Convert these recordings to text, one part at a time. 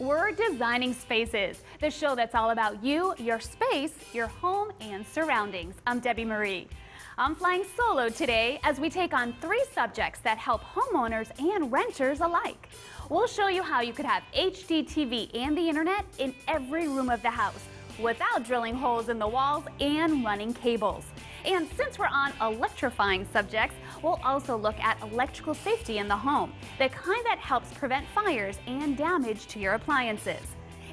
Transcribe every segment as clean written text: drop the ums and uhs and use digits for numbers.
We're Designing Spaces, the show that's all about you, your space, your home, and surroundings. I'm Debbie Marie. I'm flying solo today as we take on 3 subjects that help homeowners and renters alike. We'll show you how you could have HD TV and the internet in every room of the house without drilling holes in the walls and running cables. And since we're on electrifying subjects, we'll also look at electrical safety in the home, the kind that helps prevent fires and damage to your appliances.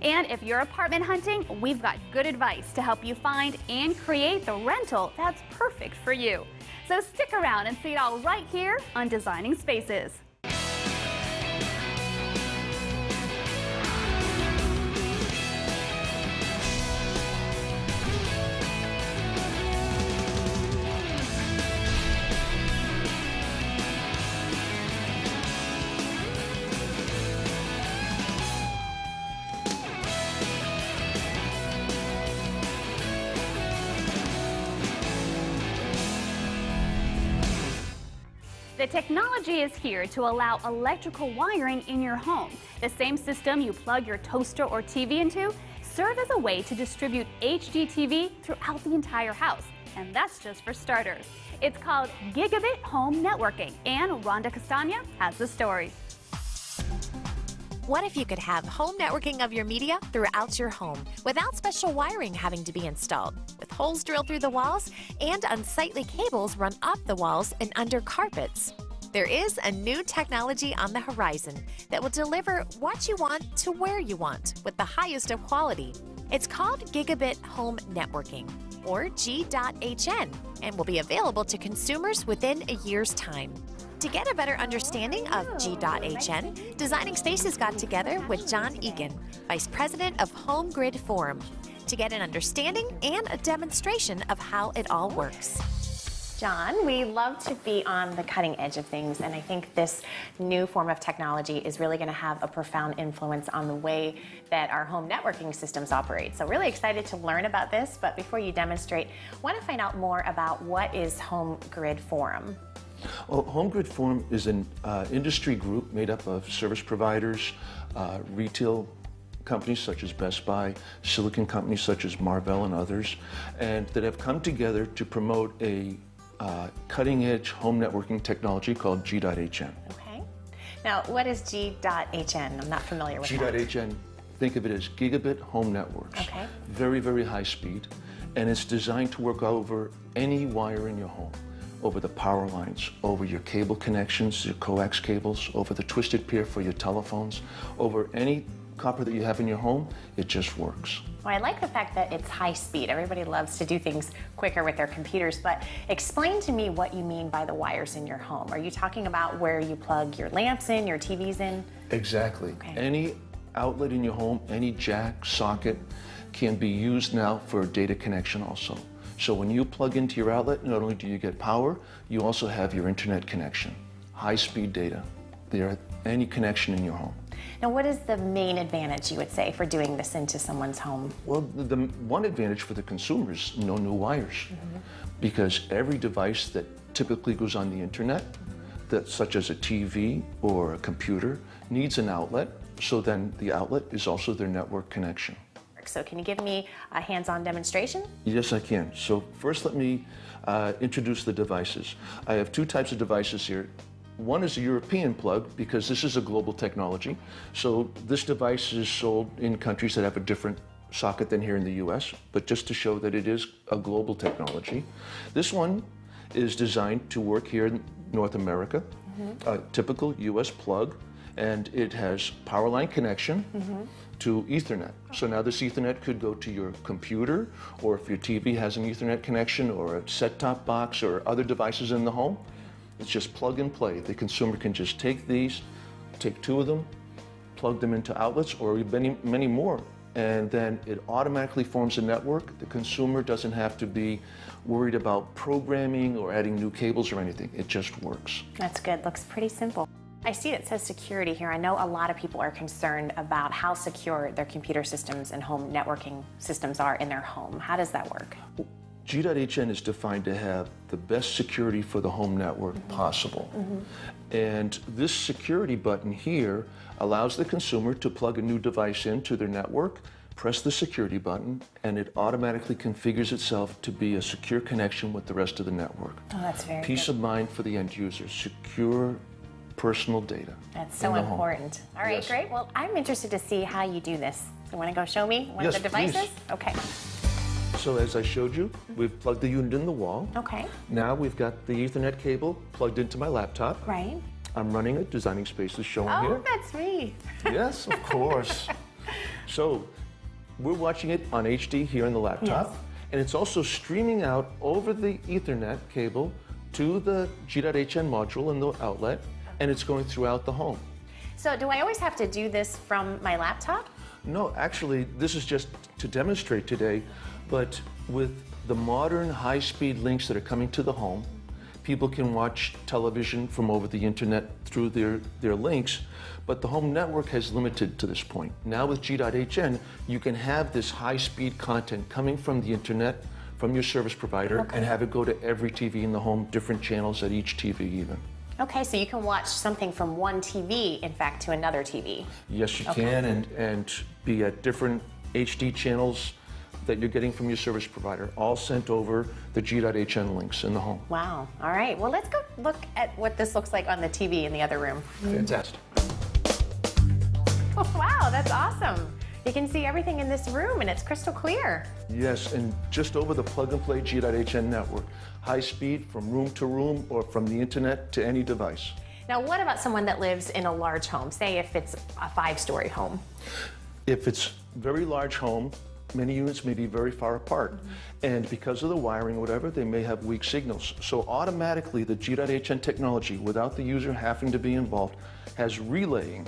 And if you're apartment hunting, we've got good advice to help you find and create the rental that's perfect for you. So stick around and see it all right here on Designing Spaces. The technology is here to allow electrical wiring in your home. The same system you plug your toaster or TV into serves as a way to distribute HD TV throughout the entire house. And that's just for starters. It's called Gigabit Home Networking, and Rhonda Castagna has the story. What if you could have home networking of your media throughout your home without special wiring having to be installed, with holes drilled through the walls and unsightly cables run up the walls and under carpets? There is a new technology on the horizon that will deliver what you want to where you want with the highest of quality. It's called Gigabit Home Networking, or G.hn, and will be available to consumers within a year's time. To get a better understanding of G.hn, Designing Spaces got together with John Egan, Vice President of Home Grid Forum, to get an understanding and a demonstration of how it all works. John, we love to be on the cutting edge of things, and I think this new form of technology is really going to have a profound influence on the way that our home networking systems operate. So really excited to learn about this, but before you demonstrate, I want to find out more about what is Home Grid Forum. Well, Home Grid Forum is an industry group made up of service providers, retail companies such as Best Buy, silicon companies such as Marvell and others, and that have come together to promote a cutting-edge home networking technology called G.hn. Okay. Now, what is G.hn? I'm not familiar with that. G.hn, think of it as gigabit home networks. Okay. Very, very high speed, and it's designed to work over any wire in your home. Over the power lines, over your cable connections, your coax cables, over the twisted pair for your telephones, over any copper that you have in your home, it just works. Well, I like the fact that it's high speed. Everybody loves to do things quicker with their computers, but explain to me what you mean by the wires in your home. Are you talking about where you plug your lamps in, your TVs in? Exactly. Okay. Any outlet in your home, any jack, socket, can be used now for a data connection also. So when you plug into your outlet, not only do you get power, you also have your internet connection, high-speed data. There are any connection in your home. Now, what is the main advantage, you would say, for doing this into someone's home? Well, the one advantage for the consumer is no new wires, because every device that typically goes on the internet, such as a TV or a computer, needs an outlet, so then the outlet is also their network connection. So can you give me a hands-on demonstration? Yes, I can. So first let me introduce the devices. I have 2 types of devices here. One is a European plug, because this is a global technology. So this device is sold in countries that have a different socket than here in the US, but just to show that it is a global technology. This one is designed to work here in North America, a typical US plug, and it has power line connection to Ethernet. So now this Ethernet could go to your computer, or if your TV has an Ethernet connection, or a set-top box, or other devices in the home. It's just plug and play. The consumer can just take these, take 2 of them, plug them into outlets, or many, many more, and then it automatically forms a network. The consumer doesn't have to be worried about programming or adding new cables or anything. It just works. That's good. Looks pretty simple. I see it says security here. I know a lot of people are concerned about how secure their computer systems and home networking systems are in their home. How does that work? G.hn is defined to have the best security for the home network possible. And this security button here allows the consumer to plug a new device into their network, press the security button, and it automatically configures itself to be a secure connection with the rest of the network. Oh, that's very Peace good. of mind for the end user, secure personal data. That's so in the home. important. All right, Yes. great. Well, I'm interested to see how you do this. You want to go show me one of Yes, the devices? please. Okay. So as I showed you, we've plugged the unit in the wall. Okay. Now we've got the Ethernet cable plugged into my laptop. Right. I'm running a Designing Spaces showing Oh, here. that's me. Yes, of course. So we're watching it on HD here in the laptop. Yes. And it's also streaming out over the Ethernet cable to the G.hn module in the outlet, and it's going throughout the home. So do I always have to do this from my laptop? No, actually, this is just to demonstrate today, but with the modern high-speed links that are coming to the home, people can watch television from over the internet through their links, but the home network has limited to this point. Now with G.hn, you can have this high-speed content coming from the internet, from your service provider, and have it go to every TV in the home, different channels at each TV even. Okay, so you can watch something from one TV, in fact, to another TV. Yes, you can, and be at different HD channels that you're getting from your service provider, all sent over the G.hn links in the home. Wow. All right. Well, let's go look at what this looks like on the TV in the other room. Fantastic. Oh, wow, that's awesome. You can see everything in this room, and it's crystal clear. Yes, and just over the plug-and-play G.hn network. High speed from room to room or from the internet to any device. Now, what about someone that lives in a large home? Say if it's a 5-story home. If it's a very large home, many units may be very far apart. And because of the wiring or whatever, they may have weak signals. So automatically, the G.hn technology, without the user having to be involved, has relaying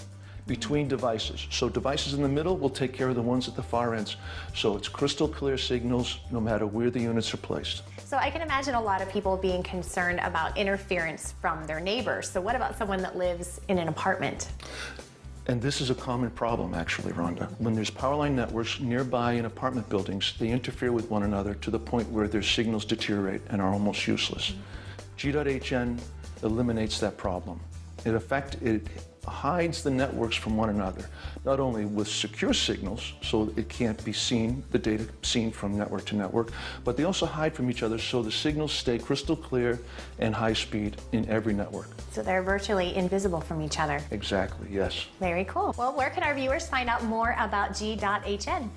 between devices. So devices in the middle will take care of the ones at the far ends. So it's crystal clear signals no matter where the units are placed. So I can imagine a lot of people being concerned about interference from their neighbors. So what about someone that lives in an apartment? And this is a common problem, actually, Rhonda. When there's power line networks nearby in apartment buildings, they interfere with one another to the point where their signals deteriorate and are almost useless. G.hn eliminates that problem. In effect, it hides the networks from one another, not only with secure signals, so it can't be seen, the data seen from network to network, but they also hide from each other so the signals stay crystal clear and high speed in every network. So they're virtually invisible from each other. Exactly, yes. Very cool. Well, where can our viewers find out more about G.hn?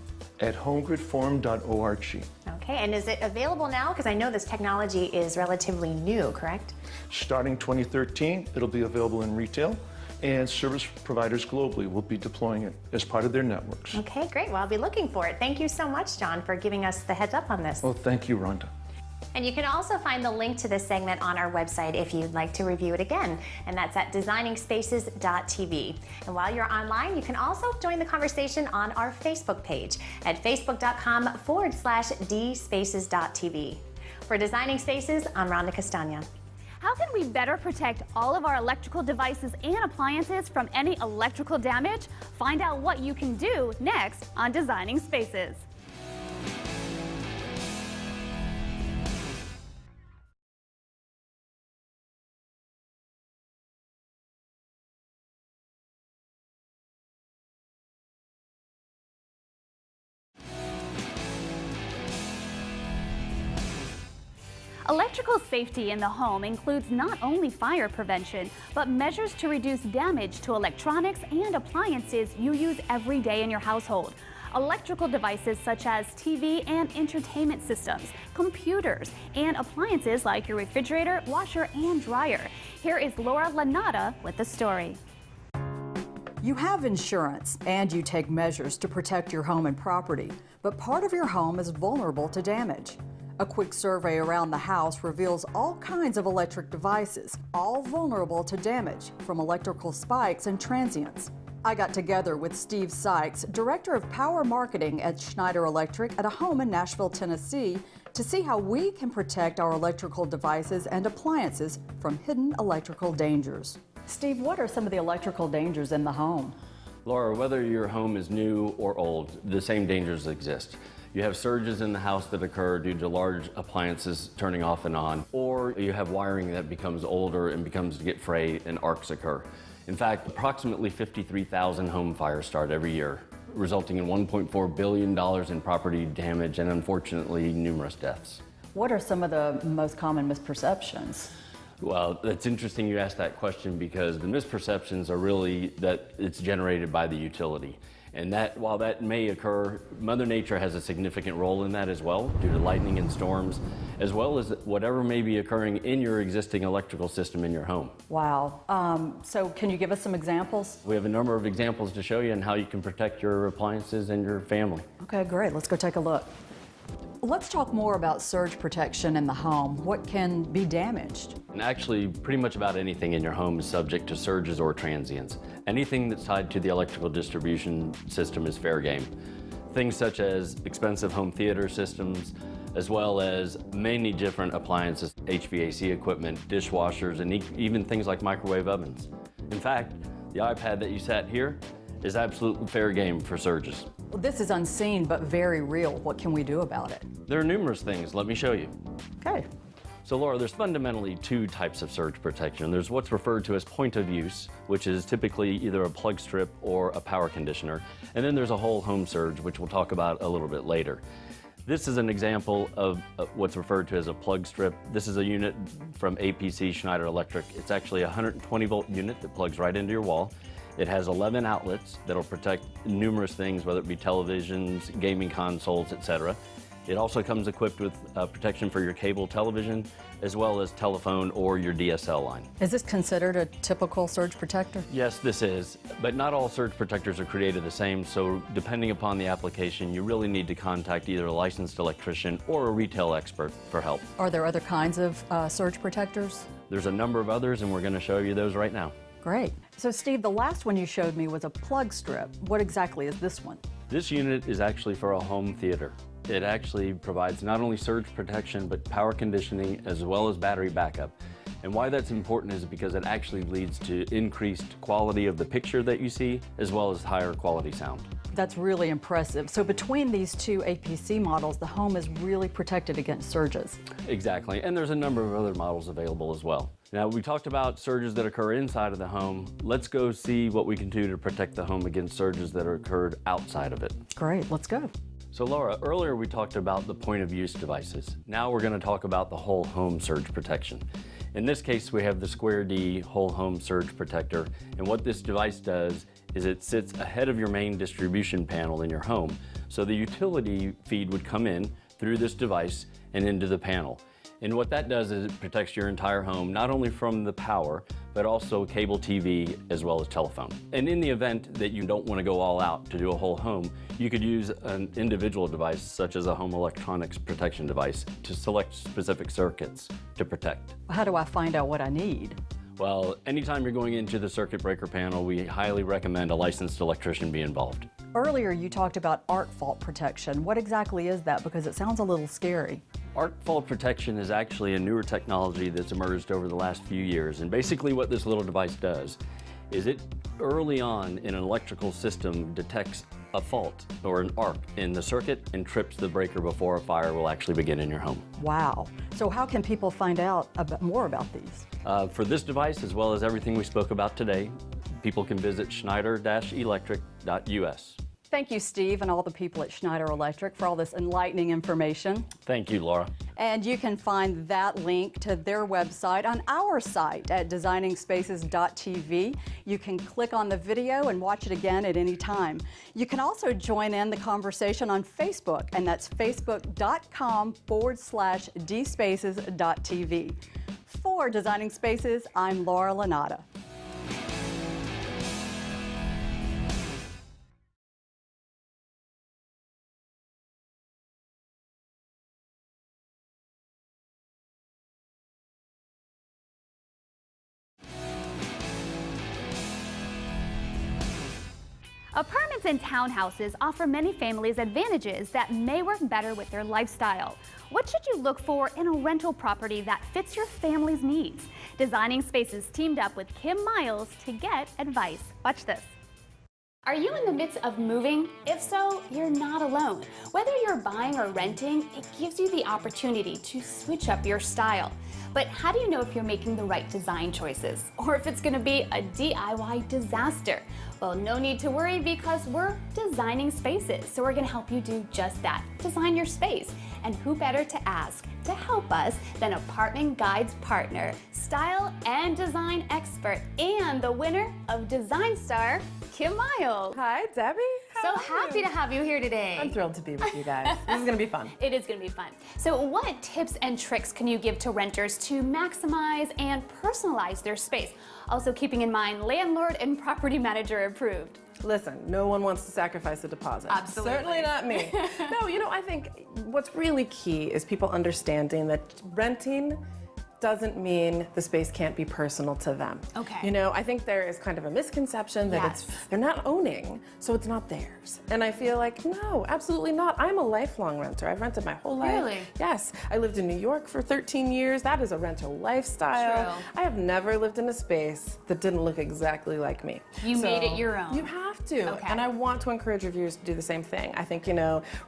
At homegridforum.org. Okay, and is it available now? Because I know this technology is relatively new, correct? Starting 2013, it'll be available in retail, and service providers globally will be deploying it as part of their networks. Okay, great. Well, I'll be looking for it. Thank you so much, John, for giving us the heads up on this. Well, thank you, Rhonda. And you can also find the link to this segment on our website if you'd like to review it again, and that's at designingspaces.tv. And while you're online, you can also join the conversation on our Facebook page at facebook.com/dspaces.tv. For Designing Spaces, I'm Rhonda Castagna. How can we better protect all of our electrical devices and appliances from any electrical damage? Find out what you can do next on Designing Spaces. Electrical safety in the home includes not only fire prevention, but measures to reduce damage to electronics and appliances you use every day in your household. Electrical devices such as TV and entertainment systems, computers, and appliances like your refrigerator, washer, and dryer. Here is Laura Lanata with the story. You have insurance and you take measures to protect your home and property, but part of your home is vulnerable to damage. A quick survey around the house reveals all kinds of electric devices, all vulnerable to damage from electrical spikes and transients. I got together with Steve Sykes, Director of Power Marketing at Schneider Electric, at a home in Nashville, Tennessee, to see how we can protect our electrical devices and appliances from hidden electrical dangers. Steve, what are some of the electrical dangers in the home? Laura, whether your home is new or old, the same dangers exist. You have surges in the house that occur due to large appliances turning off and on, or you have wiring that becomes older and becomes to get frayed and arcs occur. In fact, approximately 53,000 home fires start every year, resulting in $1.4 billion in property damage and unfortunately numerous deaths. What are some of the most common misperceptions? Well, it's interesting you asked that question because the misperceptions are really that it's generated by the utility. And that, while that may occur, Mother Nature has a significant role in that as well, due to lightning and storms, as well as whatever may be occurring in your existing electrical system in your home. Wow. So can you give us some examples? We have a number of examples to show you on how you can protect your appliances and your family. Okay, great. Let's go take a look. Let's talk more about surge protection in the home. What can be damaged? And actually, pretty much about anything in your home is subject to surges or transients. Anything that's tied to the electrical distribution system is fair game. Things such as expensive home theater systems, as well as many different appliances, HVAC equipment, dishwashers, and even things like microwave ovens. In fact, the iPad that you sat here is absolutely fair game for surges. Well, this is unseen but very real. What can we do about it? There are numerous things. Let me show you. Okay. So Laura, there's fundamentally two types of surge protection. There's what's referred to as point of use, which is typically either a plug strip or a power conditioner. And then there's a whole home surge, which we'll talk about a little bit later. This is an example of what's referred to as a plug strip. This is a unit from APC Schneider Electric. It's actually a 120 volt unit that plugs right into your wall. It has 11 outlets that'll protect numerous things, whether it be televisions, gaming consoles, etc. It also comes equipped with protection for your cable television, as well as telephone or your DSL line. Is this considered a typical surge protector? Yes, this is, but not all surge protectors are created the same, so depending upon the application, you really need to contact either a licensed electrician or a retail expert for help. Are there other kinds of surge protectors? There's a number of others, and we're going to show you those right now. Great. So Steve, the last one you showed me was a plug strip. What exactly is this one? This unit is actually for a home theater. It actually provides not only surge protection, but power conditioning as well as battery backup. And why that's important is because it actually leads to increased quality of the picture that you see, as well as higher quality sound. That's really impressive. So between these two APC models, the home is really protected against surges. Exactly, and there's a number of other models available as well. Now, we talked about surges that occur inside of the home. Let's go see what we can do to protect the home against surges that are occurred outside of it. Great, let's go. So Laura, earlier we talked about the point of use devices. Now we're going to talk about the whole home surge protection. In this case, we have the Square D whole home surge protector, and what this device does is it sits ahead of your main distribution panel in your home. So the utility feed would come in through this device and into the panel. And what that does is it protects your entire home, not only from the power, but also cable TV as well as telephone. And in the event that you don't want to go all out to do a whole home, you could use an individual device, such as a home electronics protection device, to select specific circuits to protect. How do I find out what I need? Well, anytime you're going into the circuit breaker panel, we highly recommend a licensed electrician be involved. Earlier you talked about arc fault protection. What exactly is that? Because it sounds a little scary. Arc fault protection is actually a newer technology that's emerged over the last few years. And basically what this little device does is it early on in an electrical system detects a fault or an arc in the circuit and trips the breaker before a fire will actually begin in your home. Wow. So how can people find out more about these? For this device, as well as everything we spoke about today, people can visit schneider-electric.us. Thank you, Steve, and all the people at Schneider Electric for all this enlightening information. Thank you, Laura. And you can find that link to their website on our site at designingspaces.tv. You can click on the video and watch it again at any time. You can also join in the conversation on Facebook, and that's facebook.com/dspaces.tv. For Designing Spaces, I'm Laura Lanata. Apartments and townhouses offer many families advantages that may work better with their lifestyle. What should you look for in a rental property that fits your family's needs? Designing Spaces teamed up with Kim Miles to get advice. Watch this. Are you in the midst of moving? If so, you're not alone. Whether you're buying or renting, it gives you the opportunity to switch up your style. But how do you know if you're making the right design choices or if it's going to be a DIY disaster? Well, no need to worry because we're designing spaces. So we're going to help you do just that, design your space. And who better to ask to help us than Apartment Guide's partner, style and design expert, and the winner of Design Star, Kim Miles. Hi, Debbie. So happy to have you here today. I'm thrilled to be with you guys. This is going to be fun. It is going to be fun. So what tips and tricks can you give to renters to maximize and personalize their space? Also keeping in mind landlord and property manager approved. Listen, no one wants to sacrifice a deposit. Absolutely. Certainly not me. No, I think what's really key is people understanding that renting doesn't mean the space can't be personal to them. Okay. I think there is kind of a misconception that Yes. they're not owning, so it's not theirs. And I feel like, no, absolutely not. I'm a lifelong renter. I've rented my whole life. Really? Yes. I lived in New York for 13 years. That is a rental lifestyle. True. I have never lived in a space that didn't look exactly like me. You made it your own. You have to. Okay. And I want to encourage reviewers to do the same thing. I think,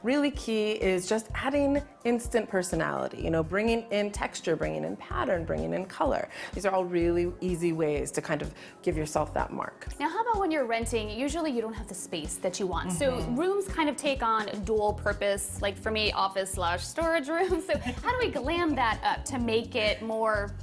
really key is just adding instant personality, bringing in texture, bringing in pattern, bringing in color. These are all really easy ways to kind of give yourself that mark. Now, how about when you're renting? Usually you don't have the space that you want. So rooms kind of take on dual purpose, like for me, office/storage room. So how do we glam that up to make it more,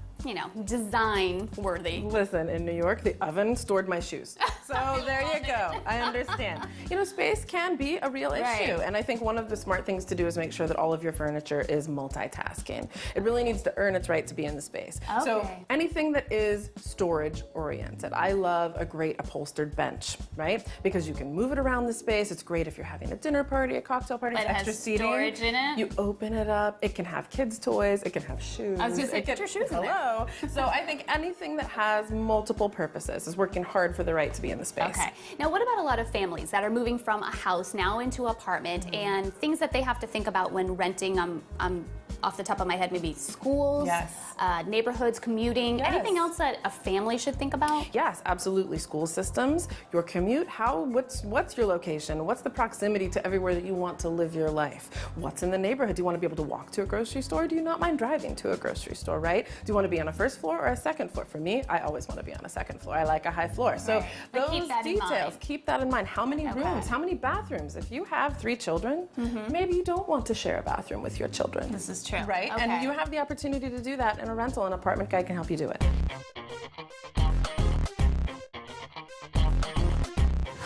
design worthy? Listen, in New York, the oven stored my shoes. So there you go. I understand. Space can be a real issue. Right. And I think one of the smart things to do is make sure that all of your furniture is multitasking. It really needs to earn its right to be in the space. So Okay. anything that is storage oriented. I love a great upholstered bench, right? Because you can move it around the space. It's great if you're having a dinner party, a cocktail party, But it extra has seating. storage in it? You open it up. It can have kids' toys. It can have shoes. I was gonna say, It put can- your shoes in there. Hello. So I think anything that has multiple purposes is working hard for the right to be in the space. Okay. Now, what about a lot of families that are moving from a house now into an apartment and things that they have to think about when renting? Off the top of my head, maybe schools, Yes. Neighborhoods, commuting. Yes. Anything else that a family should think about? Yes, absolutely. School systems, your commute, what's your location? What's the proximity to everywhere that you want to live your life? What's in the neighborhood? Do you want to be able to walk to a grocery store? Do you not mind driving to a grocery store, right? Do you want to be on a first floor or a second floor? For me, I always want to be on a second floor. I like a high floor. So But those keep that in details, mind. keep that in mind. How many rooms? How many bathrooms? If you have 3 children, maybe you don't want to share a bathroom with your children. This is true. Right? Okay. And you have the opportunity to do that in a rental, and Apartment Guide can help you do it.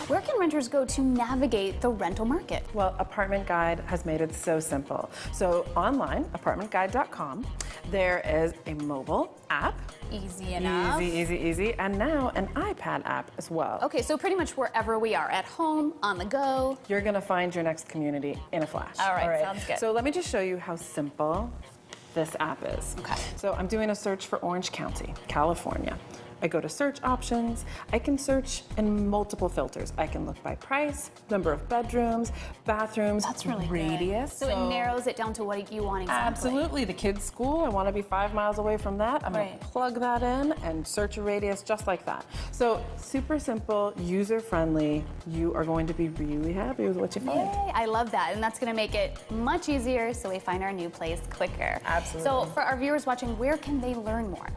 Where can renters go to navigate the rental market? Well, Apartment Guide has made it so simple. So online, apartmentguide.com, there is a mobile app. Easy enough. Easy. And now an iPad app as well. Okay, so pretty much wherever we are, at home, on the go. You're gonna find your next community in a flash. All right, sounds good. So let me just show you how simple this app is. Okay. So I'm doing a search for Orange County, California. I go to search options. I can search in multiple filters. I can look by price, number of bedrooms, bathrooms, That's really good. radius. So it narrows it down to what you want exactly. Absolutely. The kids' school, I want to be 5 miles away from that. I'm going Right. to plug that in and search a radius just like that. So super simple, user-friendly. You are going to be really happy with what you find. Yay, I love that. And that's going to make it much easier so we find our new place quicker. Absolutely. So for our viewers watching, where can they learn more?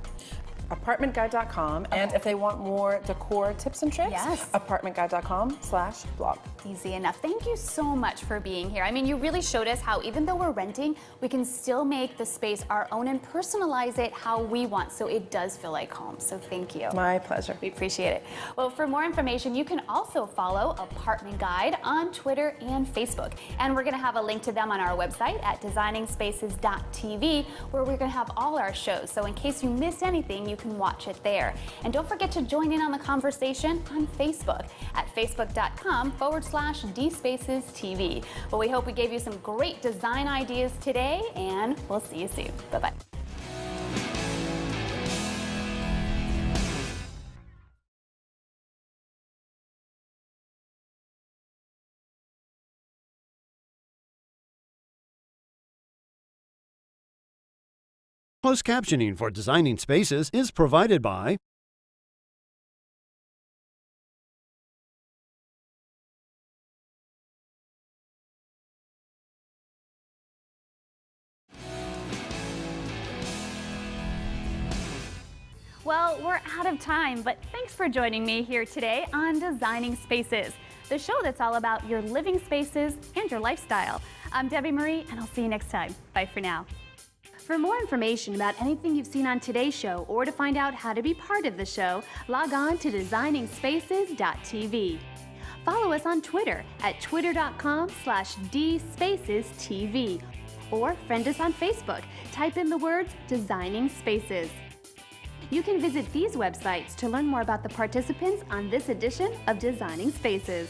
Apartmentguide.com, and if they want more decor tips and tricks, Yes. apartmentguide.com/blog. Easy enough. Thank you so much for being here. I mean, you really showed us how even though we're renting, we can still make the space our own and personalize it how we want so it does feel like home. So thank you. My pleasure. We appreciate it. Well, for more information, you can also follow Apartment Guide on Twitter and Facebook. And we're going to have a link to them on our website at designingspaces.tv, where we're going to have all our shows. So in case you missed anything, you can watch it there. And don't forget to join in on the conversation on Facebook at facebook.com/DSpacesTV. Well, we hope we gave you some great design ideas today, and we'll see you soon. Bye-bye. Closed captioning for Designing Spaces is provided by Well, we're out of time, but thanks for joining me here today on Designing Spaces, the show that's all about your living spaces and your lifestyle. I'm Debbie Marie, and I'll see you next time. Bye for now. For more information about anything you've seen on today's show or to find out how to be part of the show, log on to designingspaces.tv. Follow us on Twitter at twitter.com/dspacestv or friend us on Facebook. Type in the words Designing Spaces. You can visit these websites to learn more about the participants on this edition of Designing Spaces.